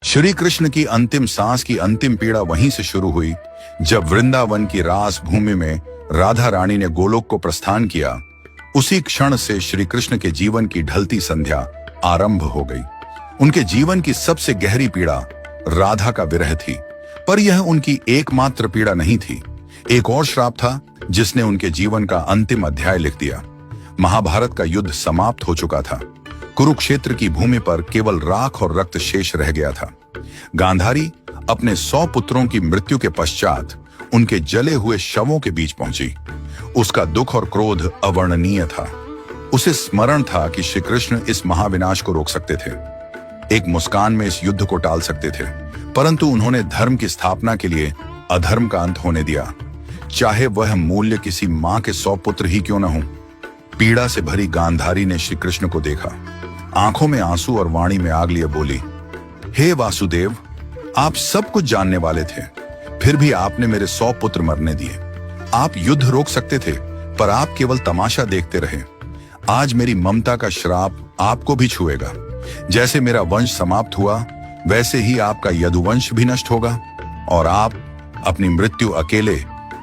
श्री कृष्ण की अंतिम सांस की अंतिम पीड़ा वहीं से शुरू हुई जब वृंदावन की रास भूमि में राधा रानी ने गोलोक को प्रस्थान किया। उसी क्षण से श्री कृष्ण के जीवन की ढलती संध्या आरंभ हो गई। उनके जीवन की सबसे गहरी पीड़ा राधा का विरह थी, पर यह उनकी एकमात्र पीड़ा नहीं थी। एक और श्राप था जिसने उनके जीवन का अंतिम अध्याय लिख दिया। महाभारत का युद्ध समाप्त हो चुका था। कुरुक्षेत्र की भूमि पर केवल राख और रक्त शेष रह गया था। गांधारी अपने 100 पुत्रों की मृत्यु के पश्चात उनके जले हुए शवों के बीच पहुंची। उसका दुख और क्रोध अवर्णनीय था। उसे स्मरण था कि श्री कृष्ण इस महाविनाश को रोक सकते थे, एक मुस्कान में इस युद्ध को टाल सकते थे, परंतु उन्होंने धर्म की स्थापना के लिए अधर्म का अंत होने दिया, चाहे वह मूल्य किसी मां के 100 पुत्र ही क्यों न हो। पीड़ा से भरी गांधारी ने श्री कृष्ण को देखा, आंखों में आंसू और वाणी में आग लिए बोली, हे वासुदेव, आप सब कुछ जानने वाले थे, फिर भी आपने मेरे 100 पुत्र मरने दिए। आप युद्ध रोक सकते थे, पर आप केवल तमाशा देखते रहे। आज मेरी ममता का श्राप आपको भी छुएगा। जैसे मेरा वंश समाप्त हुआ, वैसे ही आपका यदुवंश भी नष्ट होगा और आप अपनी मृत्यु अकेले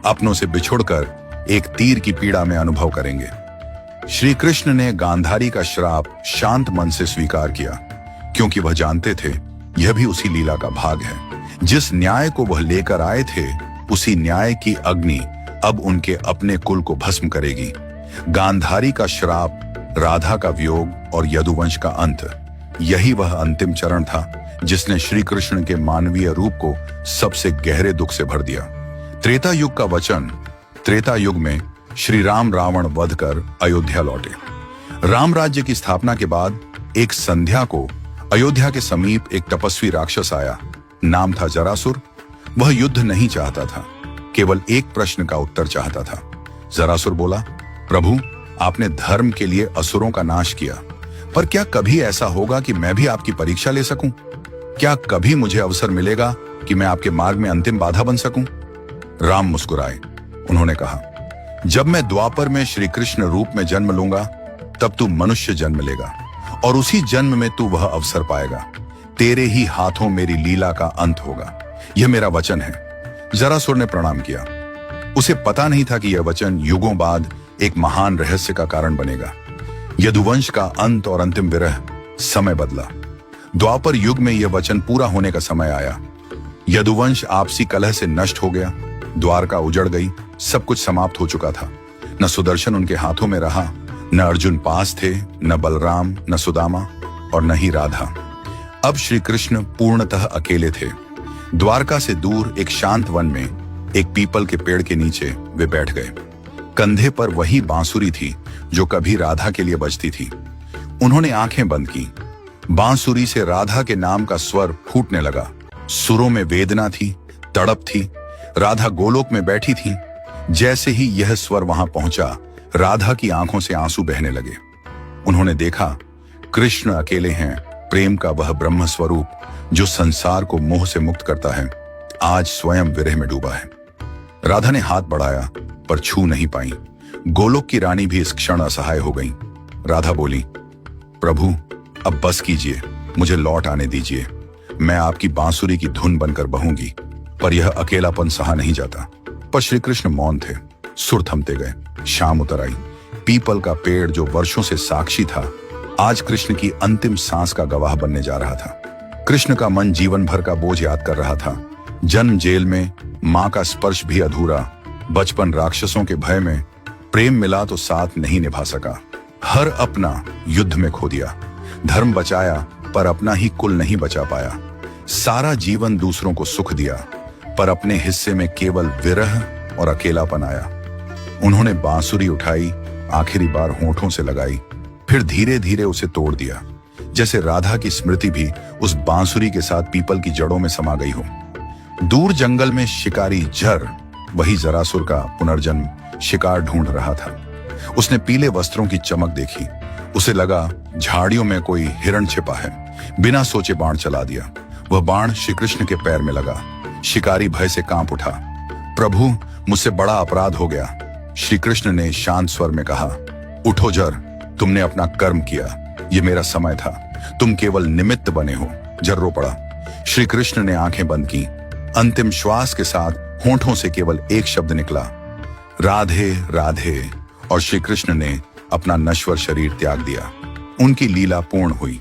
अपनों से बिछुड़कर एक तीर की पीड़ा में अनुभव करेंगे। श्री कृष्ण ने गांधारी का श्राप शांत मन से स्वीकार किया, क्योंकि वह जानते थे यह भी उसी लीला का भाग है। जिस न्याय को वह लेकर आए थे, उसी न्याय की अग्नि अब उनके अपने कुल को भस्म करेगी। गांधारी का श्राप, राधा का वियोग और यदुवंश का अंत, यही वह अंतिम चरण था जिसने श्री कृष्ण के मानवीय रूप को सबसे गहरे दुख से भर दिया। त्रेता युग का वचन। त्रेता युग में श्री राम रावण वध कर अयोध्या लौटे। राम राज्य की स्थापना के बाद एक संध्या को अयोध्या के समीप एक तपस्वी राक्षस आया। नाम था जरासुर। वह युद्ध नहीं चाहता था, केवल एक प्रश्न का उत्तर चाहता था। जरासुर बोला, प्रभु, आपने धर्म के लिए असुरों का नाश किया, पर क्या कभी ऐसा होगा कि मैं भी आपकी परीक्षा ले सकूं? क्या कभी मुझे अवसर मिलेगा कि मैं आपके मार्ग में अंतिम बाधा बन सकूं? राम मुस्कुराए। उन्होंने कहा, जब मैं द्वापर में श्री कृष्ण रूप में जन्म लूंगा, तब तू मनुष्य जन्म लेगा और उसी जन्म में तू वह अवसर पाएगा। तेरे ही हाथों मेरी लीला का अंत होगा। यह मेरा वचन है। जरासुर ने प्रणाम किया। उसे पता नहीं था कि यह वचन युगों बाद एक महान रहस्य का कारण बनेगा। यदुवंश का अंत और अंतिम विरह। समय बदला। द्वापर युग में यह वचन पूरा होने का समय आया। यदुवंश आपसी कलह से नष्ट हो गया। द्वारका उजड़ गई। सब कुछ समाप्त हो चुका था। न सुदर्शन उनके हाथों में रहा, न अर्जुन पास थे, न बलराम, न सुदामा और न ही राधा। अब श्री कृष्ण पूर्णतः अकेले थे। द्वारका से दूर एक शांत वन में एक पीपल के पेड़ के नीचे वे बैठ गए। कंधे पर वही बांसुरी थी जो कभी राधा के लिए बजती थी। उन्होंने आंखें बंद की। बांसुरी से राधा के नाम का स्वर फूटने लगा। सुरों में वेदना थी, तड़प थी। राधा गोलोक में बैठी थी। जैसे ही यह स्वर वहां पहुंचा, राधा की आंखों से आंसू बहने लगे। उन्होंने देखा, कृष्ण अकेले हैं। प्रेम का वह ब्रह्म स्वरूप जो संसार को मोह से मुक्त करता है, आज स्वयं विरह में डूबा है। राधा ने हाथ बढ़ाया, पर छू नहीं पाई। गोलोक की रानी भी इस क्षण असहाय हो गई। राधा बोली, प्रभु, अब बस कीजिए, मुझे लौट आने दीजिए। मैं आपकी बांसुरी की धुन बनकर बहूंगी। पर यह अकेलापन सहा नहीं जाता। पर श्री कृष्ण मौन थे। सुर थमते गए। शाम उतर आई। पीपल का पेड़ जो वर्षों से साक्षी था, आज कृष्ण की अंतिम सांस का गवाह बनने जा रहा था। कृष्ण का मन जीवन भर का बोझ याद कर रहा था। जन्म जेल में, मां का स्पर्श भी अधूरा, बचपन राक्षसों के भय में, प्रेम मिला तो साथ नहीं निभा सका। हर अपना युद्ध में खो दिया। धर्म बचाया, पर अपना ही कुल नहीं बचा पाया। सारा जीवन दूसरों को सुख दिया, पर अपने हिस्से में केवल विरह और अकेलापन आया। उन्होंने बांसुरी उठाई, आखिरी बार होंठों से लगाई, फिर धीरे धीरे उसे तोड़ दिया, जैसे राधा की स्मृति भी उस बांसुरी के साथ पीपल की जड़ों में समा गई हो। दूर जंगल में शिकारी जर, वही जरासुर का पुनर्जन्म, शिकार ढूंढ रहा था। उसने पीले वस्त्रों की चमक देखी। उसे लगा झाड़ियों में कोई हिरण छिपा है। बिना सोचे बाण चला दिया। वह बाण श्री कृष्ण के पैर में लगा। शिकारी भय से कांप उठा। प्रभु, मुझसे बड़ा अपराध हो गया। श्री कृष्ण ने शांत स्वर में कहा, उठो जर, तुमने अपना कर्म किया। ये मेरा समय था, तुम केवल निमित्त बने हो। जर रो पड़ा। श्री कृष्ण ने आंखें बंद की। अंतिम श्वास के साथ होंठों से केवल एक शब्द निकला, राधे राधे, और श्री कृष्ण ने अपना नश्वर शरीर त्याग दिया। उनकी लीला पूर्ण हुई।